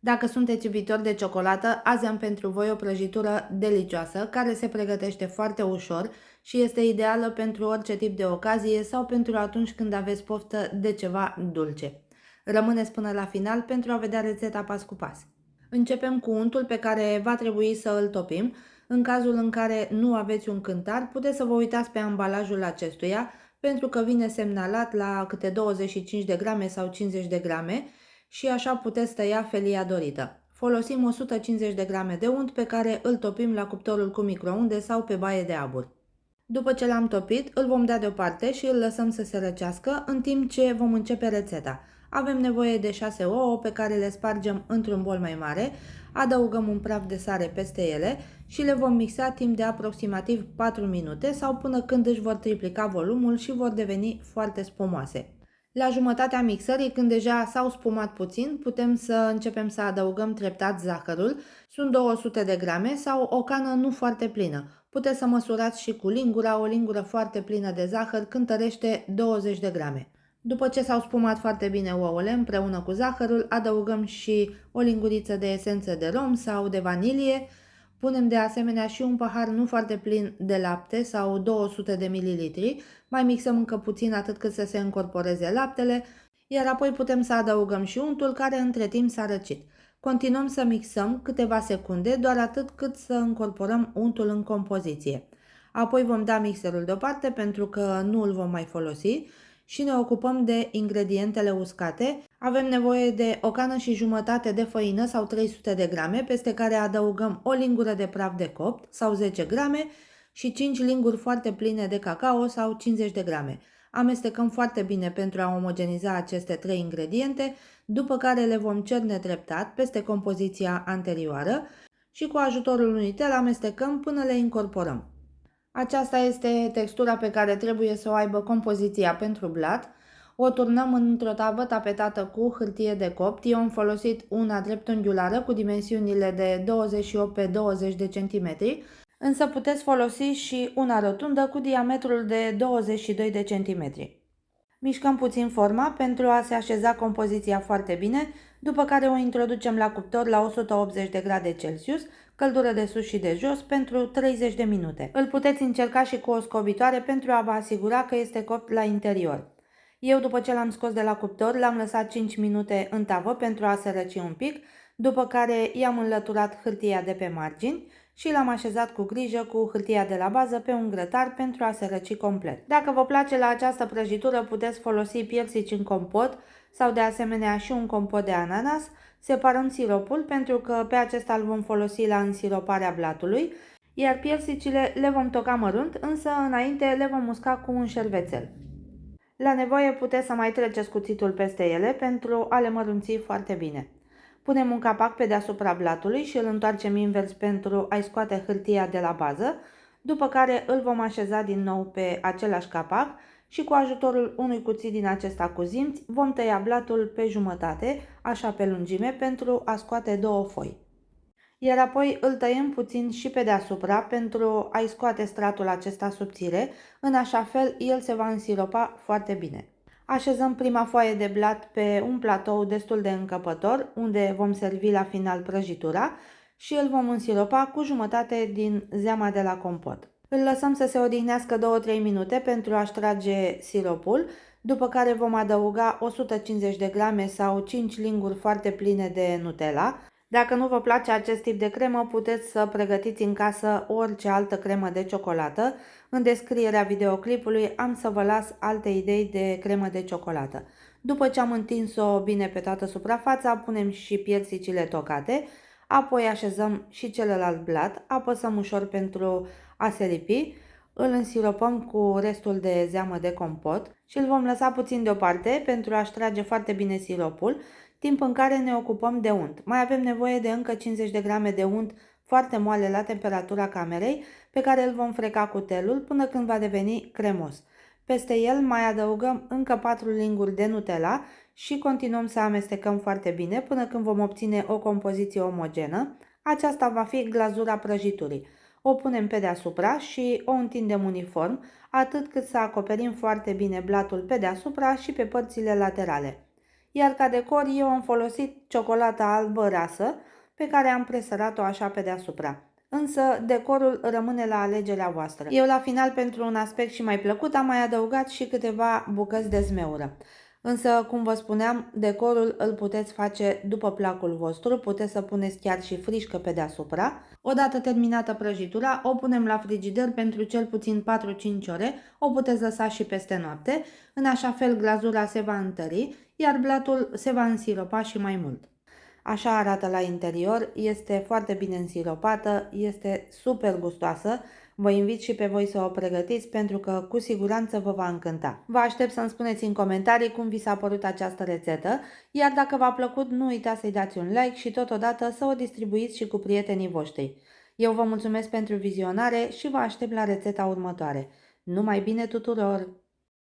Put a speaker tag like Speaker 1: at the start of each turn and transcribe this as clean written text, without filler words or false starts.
Speaker 1: Dacă sunteți iubitori de ciocolată, azi am pentru voi o prăjitură delicioasă care se pregătește foarte ușor și este ideală pentru orice tip de ocazie sau pentru atunci când aveți poftă de ceva dulce. Rămâneți până la final pentru a vedea rețeta pas cu pas. Începem cu untul pe care va trebui să îl topim. În cazul în care nu aveți un cântar, puteți să vă uitați pe ambalajul acestuia pentru că vine semnalat la câte 25 de grame sau 50 de grame și așa puteți tăia felia dorită. Folosim 150 de grame de unt pe care îl topim la cuptorul cu microunde sau pe baie de abur. După ce l-am topit, îl vom da deoparte și îl lăsăm să se răcească în timp ce vom începe rețeta. Avem nevoie de 6 ouă pe care le spargem într-un bol mai mare, adăugăm un praf de sare peste ele și le vom mixa timp de aproximativ 4 minute sau până când își vor triplica volumul și vor deveni foarte spumoase. La jumătatea mixării, când deja s-au spumat puțin, putem să începem să adăugăm treptat zahărul. Sunt 200 de grame sau o cană nu foarte plină. Puteți să măsurați și cu lingura, o lingură foarte plină de zahăr cântărește 20 de grame. După ce s-au spumat foarte bine ouăle împreună cu zahărul, adăugăm și o linguriță de esență de rom sau de vanilie. Punem de asemenea și un pahar nu foarte plin de lapte sau 200 de mililitri. Mai mixăm încă puțin atât cât să se încorporeze laptele, iar apoi putem să adăugăm și untul care între timp s-a răcit. Continuăm să mixăm câteva secunde, doar atât cât să încorporăm untul în compoziție. Apoi vom da mixerul deoparte pentru că nu îl vom mai folosi și ne ocupăm de ingredientele uscate. Avem nevoie de o cană și jumătate de făină sau 300 de grame, peste care adăugăm o lingură de praf de copt sau 10 grame și 5 linguri foarte pline de cacao sau 50 de grame. Amestecăm foarte bine pentru a omogeniza aceste 3 ingrediente, după care le vom cerne treptat peste compoziția anterioară și cu ajutorul unui tel amestecăm până le incorporăm. Aceasta este textura pe care trebuie să o aibă compoziția pentru blat. O turnăm într-o tavă tapetată cu hârtie de copt. Eu am folosit una dreptunghiulară cu dimensiunile de 28 pe 20 de centimetri, însă puteți folosi și una rotundă cu diametrul de 22 de centimetri. Mișcăm puțin forma pentru a se așeza compoziția foarte bine, după care o introducem la cuptor la 180 de grade Celsius, căldură de sus și de jos, pentru 30 de minute. Îl puteți încerca și cu o scobitoare pentru a vă asigura că este copt la interior. Eu, după ce l-am scos de la cuptor, l-am lăsat 5 minute în tavă pentru a se răci un pic, după care i-am înlăturat hârtia de pe margini și l-am așezat cu grijă cu hârtia de la bază pe un grătar pentru a se răci complet. Dacă vă place la această prăjitură, puteți folosi piersici în compot sau de asemenea și un compot de ananas. Separăm siropul pentru că pe acesta îl vom folosi la însiroparea blatului, iar piersicile le vom toca mărunt, însă înainte le vom usca cu un șervețel. La nevoie puteți să mai treceți cuțitul peste ele pentru a le mărunți foarte bine. Punem un capac pe deasupra blatului și îl întoarcem invers pentru a-i scoate hârtia de la bază, după care îl vom așeza din nou pe același capac și cu ajutorul unui cuțit din acesta cu zimți vom tăia blatul pe jumătate, așa pe lungime, pentru a scoate două foi. Iar apoi îl tăiem puțin și pe deasupra pentru a-i scoate stratul acesta subțire, în așa fel el se va însiropa foarte bine. Așezăm prima foaie de blat pe un platou destul de încăpător, unde vom servi la final prăjitura și îl vom însiropa cu jumătate din zeama de la compot. Îl lăsăm să se odihnească 2-3 minute pentru a-și trage siropul, după care vom adăuga 150 de grame sau 5 linguri foarte pline de Nutella. Dacă nu vă place acest tip de cremă, puteți să pregătiți în casă orice altă cremă de ciocolată. În descrierea videoclipului am să vă las alte idei de cremă de ciocolată. După ce am întins-o bine pe toată suprafața, punem și piersicile tocate, apoi așezăm și celălalt blat, apăsăm ușor pentru a se lipi, îl însiropăm cu restul de zeamă de compot și îl vom lăsa puțin deoparte pentru a-și trage foarte bine siropul, timp în care ne ocupăm de unt. Mai avem nevoie de încă 50 de grame de unt foarte moale la temperatura camerei, pe care îl vom freca cu telul până când va deveni cremos. Peste el mai adăugăm încă 4 linguri de Nutella și continuăm să amestecăm foarte bine până când vom obține o compoziție omogenă. Aceasta va fi glazura prăjiturii. O punem pe deasupra și o întindem uniform, atât cât să acoperim foarte bine blatul pe deasupra și pe părțile laterale. Iar ca decor eu am folosit ciocolată albă rasă pe care am presărat-o așa pe deasupra. Însă decorul rămâne la alegerea voastră. Eu la final, pentru un aspect și mai plăcut, am mai adăugat și câteva bucăți de zmeură. Însă, cum vă spuneam, decorul îl puteți face după placul vostru, puteți să puneți chiar și frișcă pe deasupra. Odată terminată prăjitura, o punem la frigider pentru cel puțin 4-5 ore, o puteți lăsa și peste noapte, în așa fel glazura se va întări, iar blatul se va însiropa și mai mult. Așa arată la interior, este foarte bine însiropată, este super gustoasă. Vă invit și pe voi să o pregătiți pentru că cu siguranță vă va încânta. Vă aștept să-mi spuneți în comentarii cum vi s-a părut această rețetă, iar dacă v-a plăcut, nu uitați să-i dați un like și totodată să o distribuiți și cu prietenii voștri. Eu vă mulțumesc pentru vizionare și vă aștept la rețeta următoare. Numai bine tuturor!